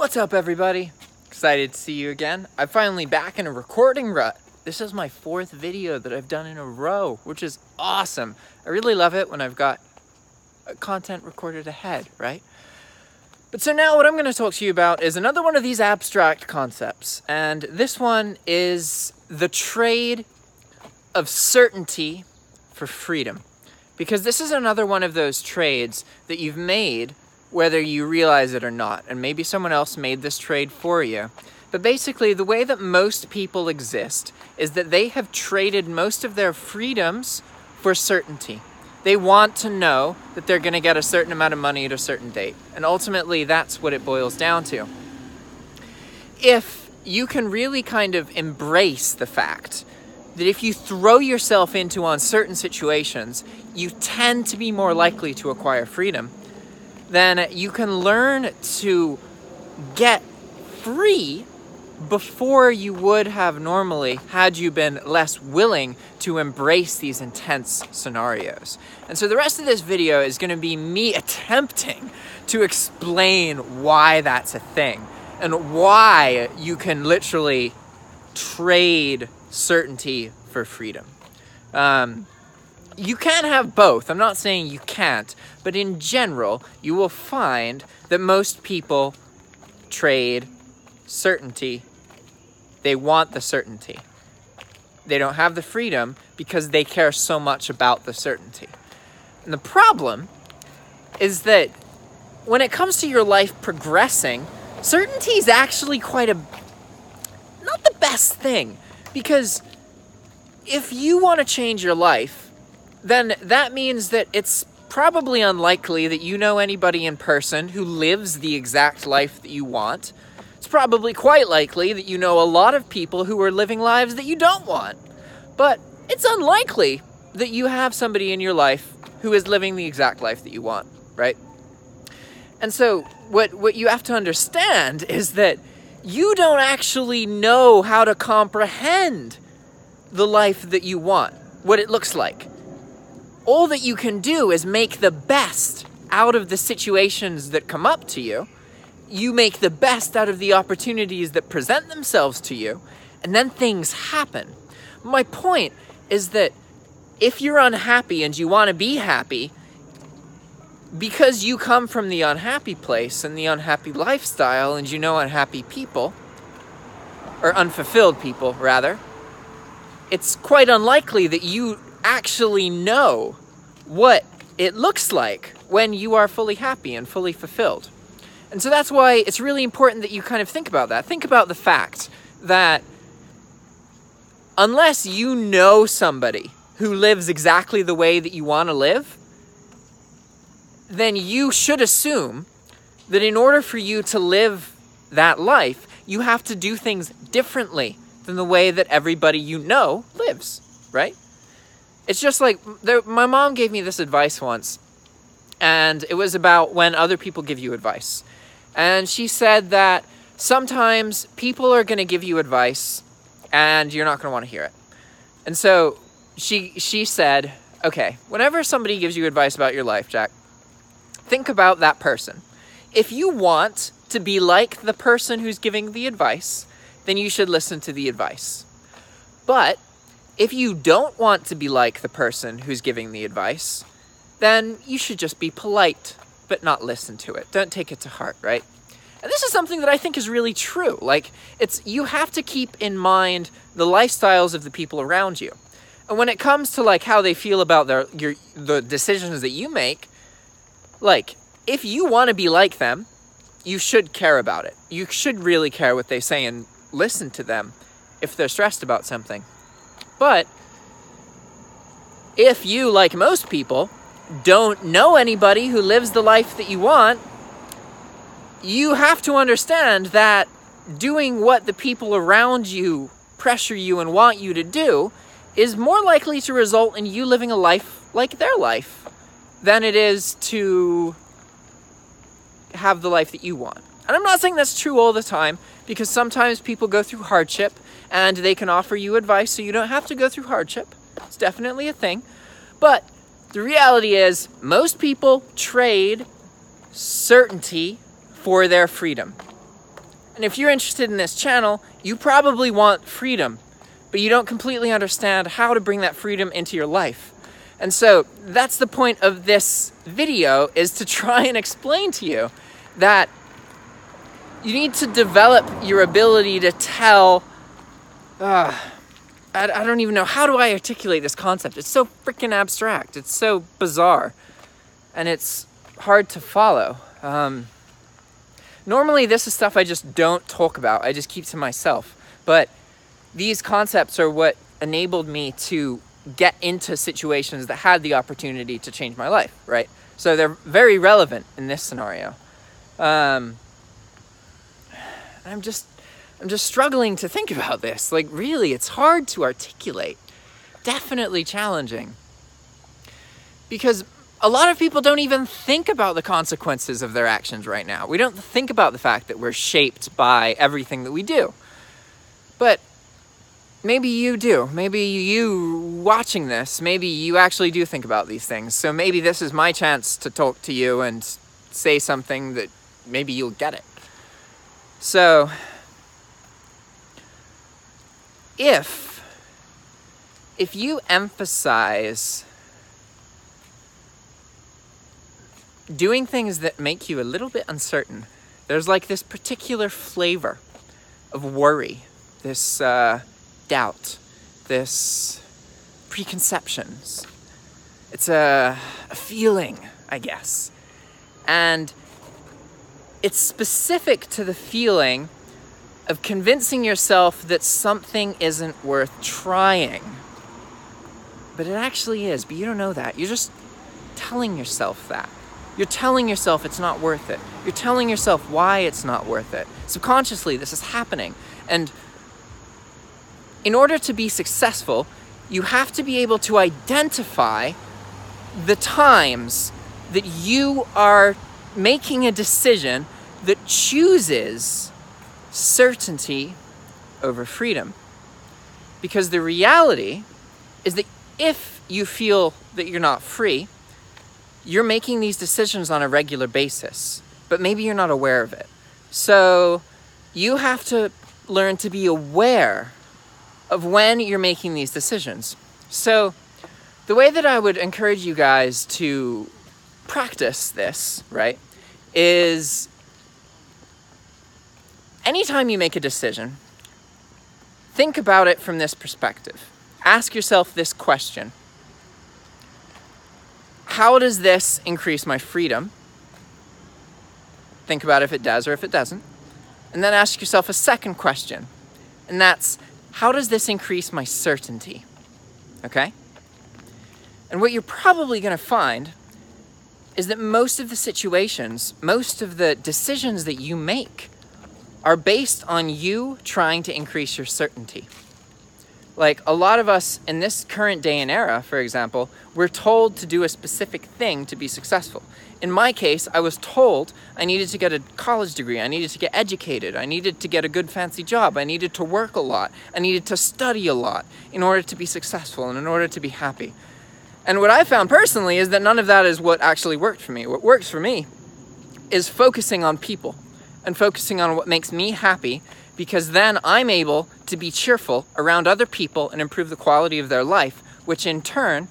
What's up, everybody? Excited to see you again. I'm finally back in a recording rut. This is my 4th video that I've done in a row, which is awesome. I really love it when I've got content recorded ahead, right? But so now what I'm going to talk to you about is another one of these abstract concepts. And this one is the trade of certainty for freedom. Because this is another one of those trades that you've made whether you realize it or not. And maybe someone else made this trade for you. But basically, the way that most people exist is that they have traded most of their freedoms for certainty. They want to know that they're going to get a certain amount of money at a certain date. And ultimately, that's what it boils down to. If you can really kind of embrace the fact that if you throw yourself into uncertain situations, you tend to be more likely to acquire freedom, then you can learn to get free before you would have normally had you been less willing to embrace these intense scenarios. And so the rest of this video is going to be me attempting to explain why that's a thing and why you can literally trade certainty for freedom. You can have both. I'm not saying you can't, but in general, you will find that most people trade certainty. They want the certainty. They don't have the freedom because they care so much about the certainty. And the problem is that when it comes to your life progressing, certainty is actually not the best thing. Because if you want to change your life, then that means that it's probably unlikely that you know anybody in person who lives the exact life that you want. It's probably quite likely that you know a lot of people who are living lives that you don't want. But it's unlikely that you have somebody in your life who is living the exact life that you want, right? And so what you have to understand is that you don't actually know how to comprehend the life that you want, what it looks like. All that you can do is make the best out of the situations that come up to you. You make the best out of the opportunities that present themselves to you, and then things happen. My point is that if you're unhappy and you want to be happy, because you come from the unhappy place and the unhappy lifestyle and you know unhappy people, or unfulfilled people, rather, it's quite unlikely that you actually know what it looks like when you are fully happy and fully fulfilled. And so that's why it's really important that you kind of think about that. Think about the fact that unless you know somebody who lives exactly the way that you want to live, then you should assume that in order for you to live that life, you have to do things differently than the way that everybody you know lives, right? It's just like, my mom gave me this advice once, and it was about when other people give you advice. And she said that sometimes people are going to give you advice, and you're not going to want to hear it. And so she said, okay, whenever somebody gives you advice about your life, Jack, think about that person. If you want to be like the person who's giving the advice, then you should listen to the advice. But if you don't want to be like the person who's giving the advice, then you should just be polite, but not listen to it. Don't take it to heart, right? And this is something that I think is really true. Like, you have to keep in mind the lifestyles of the people around you. And when it comes to like how they feel about the decisions that you make, like, if you want to be like them, you should care about it. You should really care what they say and listen to them if they're stressed about something. But if you, like most people, don't know anybody who lives the life that you want, you have to understand that doing what the people around you pressure you and want you to do is more likely to result in you living a life like their life than it is to have the life that you want. And I'm not saying that's true all the time, because sometimes people go through hardship and they can offer you advice so you don't have to go through hardship. It's definitely a thing. But the reality is most people trade certainty for their freedom. And if you're interested in this channel, you probably want freedom, but you don't completely understand how to bring that freedom into your life. And so that's the point of this video, is to try and explain to you that you need to develop your ability to tell, I don't even know, how do I articulate this concept? It's so freaking abstract. It's so bizarre. And it's hard to follow. Normally this is stuff I just don't talk about. I just keep to myself. But these concepts are what enabled me to get into situations that had the opportunity to change my life, right? So they're very relevant in this scenario. I'm just struggling to think about this. Like, really, it's hard to articulate. Definitely challenging. Because a lot of people don't even think about the consequences of their actions right now. We don't think about the fact that we're shaped by everything that we do. But maybe you do. Maybe you watching this, maybe you actually do think about these things. So maybe this is my chance to talk to you and say something that maybe you'll get it. So if you emphasize doing things that make you a little bit uncertain, there's like this particular flavor of worry, this doubt, this preconceptions. It's a feeling, I guess. And it's specific to the feeling of convincing yourself that something isn't worth trying. But it actually is, but you don't know that. You're just telling yourself that. You're telling yourself it's not worth it. You're telling yourself why it's not worth it. Subconsciously, this is happening. And in order to be successful, you have to be able to identify the times that you are making a decision that chooses certainty over freedom. Because the reality is that if you feel that you're not free, you're making these decisions on a regular basis, but maybe you're not aware of it. So you have to learn to be aware of when you're making these decisions. So the way that I would encourage you guys to practice this, right, is anytime you make a decision, think about it from this perspective. Ask yourself this question: how does this increase my freedom? Think about if it does or if it doesn't. And then ask yourself a second question, and that's, how does this increase my certainty? Okay? And what you're probably going to find is that most of the situations, most of the decisions that you make are based on you trying to increase your certainty. Like, a lot of us in this current day and era, for example, we're told to do a specific thing to be successful. In my case, I was told I needed to get a college degree, I needed to get educated, I needed to get a good fancy job, I needed to work a lot, I needed to study a lot in order to be successful and in order to be happy. And what I found personally is that none of that is what actually worked for me. What works for me is focusing on people and focusing on what makes me happy, because then I'm able to be cheerful around other people and improve the quality of their life, which in turn,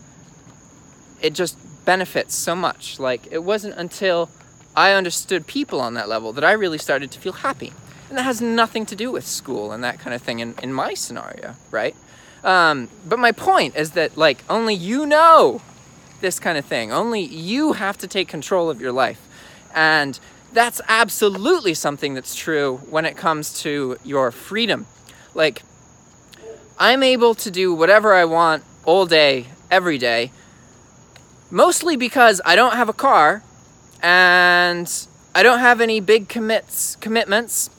it just benefits so much. Like, it wasn't until I understood people on that level that I really started to feel happy. And that has nothing to do with school and that kind of thing in my scenario, right? But my point is that, like, only you know this kind of thing. Only you have to take control of your life. And that's absolutely something that's true when it comes to your freedom. Like, I'm able to do whatever I want all day, every day, mostly because I don't have a car and I don't have any big commitments.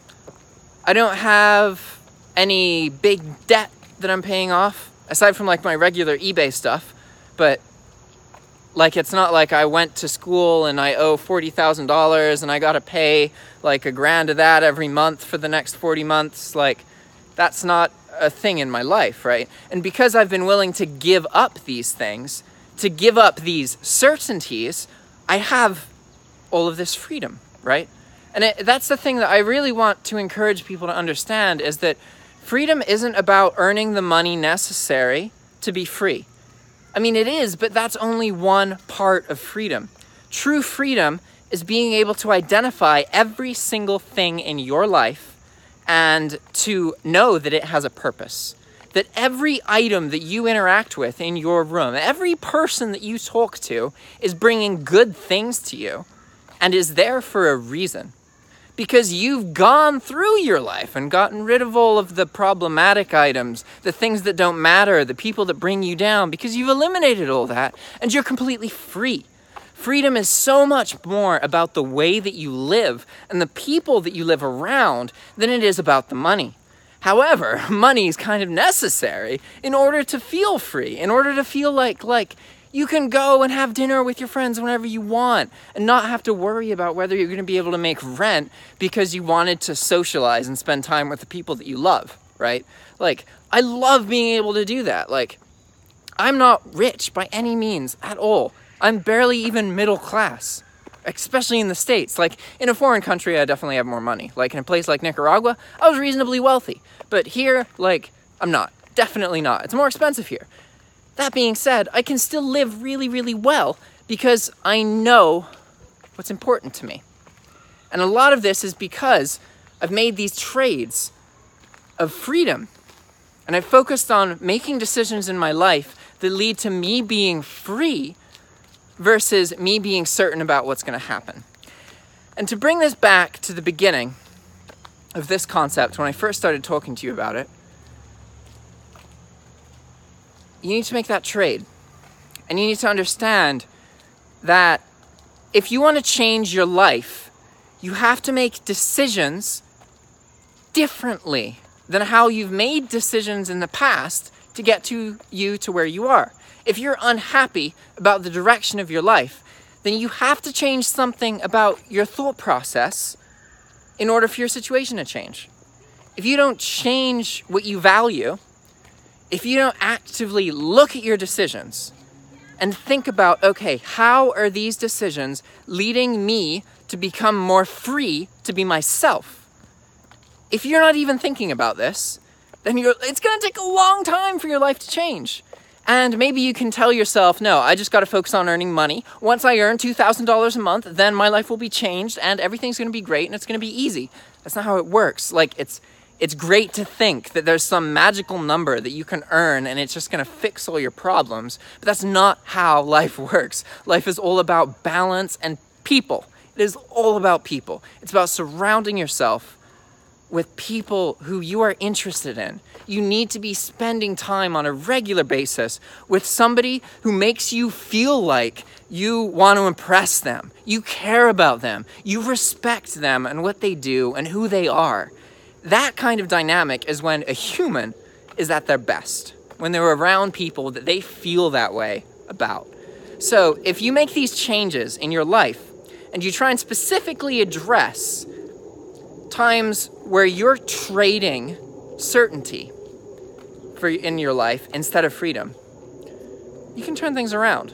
I don't have any big debt that I'm paying off, aside from like my regular eBay stuff. But like, it's not like I went to school and I owe $40,000 and I gotta pay like $1,000 of that every month for the next 40 months. Like, that's not a thing in my life, right? And because I've been willing to give up these things, to give up these certainties, I have all of this freedom, right? And that's the thing that I really want to encourage people to understand, is that freedom isn't about earning the money necessary to be free. I mean, it is, but that's only one part of freedom. True freedom is being able to identify every single thing in your life and to know that it has a purpose. That every item that you interact with in your room, every person that you talk to is bringing good things to you and is there for a reason. Because you've gone through your life and gotten rid of all of the problematic items, the things that don't matter, the people that bring you down, because you've eliminated all that and you're completely free. Freedom is so much more about the way that you live and the people that you live around than it is about the money. However, money is kind of necessary in order to feel free, in order to feel like you can go and have dinner with your friends whenever you want and not have to worry about whether you're going to be able to make rent because you wanted to socialize and spend time with the people that you love, right? Like, I love being able to do that. Like, I'm not rich by any means at all. I'm barely even middle class, especially in the States. Like, in a foreign country, I definitely have more money. Like, in a place like Nicaragua, I was reasonably wealthy. But here, like, I'm not. Definitely not. It's more expensive here. That being said, I can still live really, really well because I know what's important to me. And a lot of this is because I've made these trades of freedom. And I've focused on making decisions in my life that lead to me being free versus me being certain about what's going to happen. And to bring this back to the beginning of this concept, when I first started talking to you about it, you need to make that trade. And you need to understand that if you want to change your life, you have to make decisions differently than how you've made decisions in the past to get you to where you are. If you're unhappy about the direction of your life, then you have to change something about your thought process in order for your situation to change. If you don't change what you value, if you don't actively look at your decisions and think about, okay, how are these decisions leading me to become more free to be myself? If you're not even thinking about this, then it's going to take a long time for your life to change. And maybe you can tell yourself, no, I just got to focus on earning money. Once I earn $2,000 a month, then my life will be changed and everything's going to be great and it's going to be easy. That's not how it works. Like, it's great to think that there's some magical number that you can earn and it's just going to fix all your problems. But that's not how life works. Life is all about balance and people. It is all about people. It's about surrounding yourself with people who you are interested in. You need to be spending time on a regular basis with somebody who makes you feel like you want to impress them. You care about them. You respect them and what they do and who they are. That kind of dynamic is when a human is at their best, when they're around people that they feel that way about. So if you make these changes in your life and you try and specifically address times where you're trading certainty in your life instead of freedom, you can turn things around.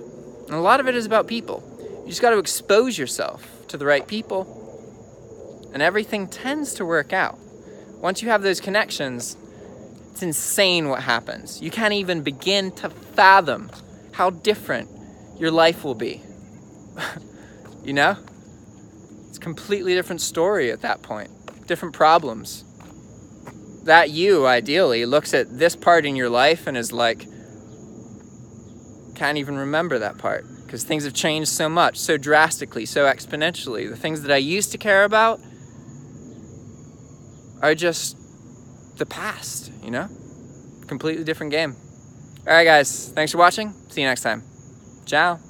And a lot of it is about people. You just got to expose yourself to the right people and everything tends to work out. Once you have those connections, it's insane what happens. You can't even begin to fathom how different your life will be. You know? It's a completely different story at that point. Different problems. That you, ideally, looks at this part in your life and is like, can't even remember that part because things have changed so much, so drastically, so exponentially. The things that I used to care about are just the past, you know? Completely different game. All right, guys. Thanks for watching. See you next time. Ciao.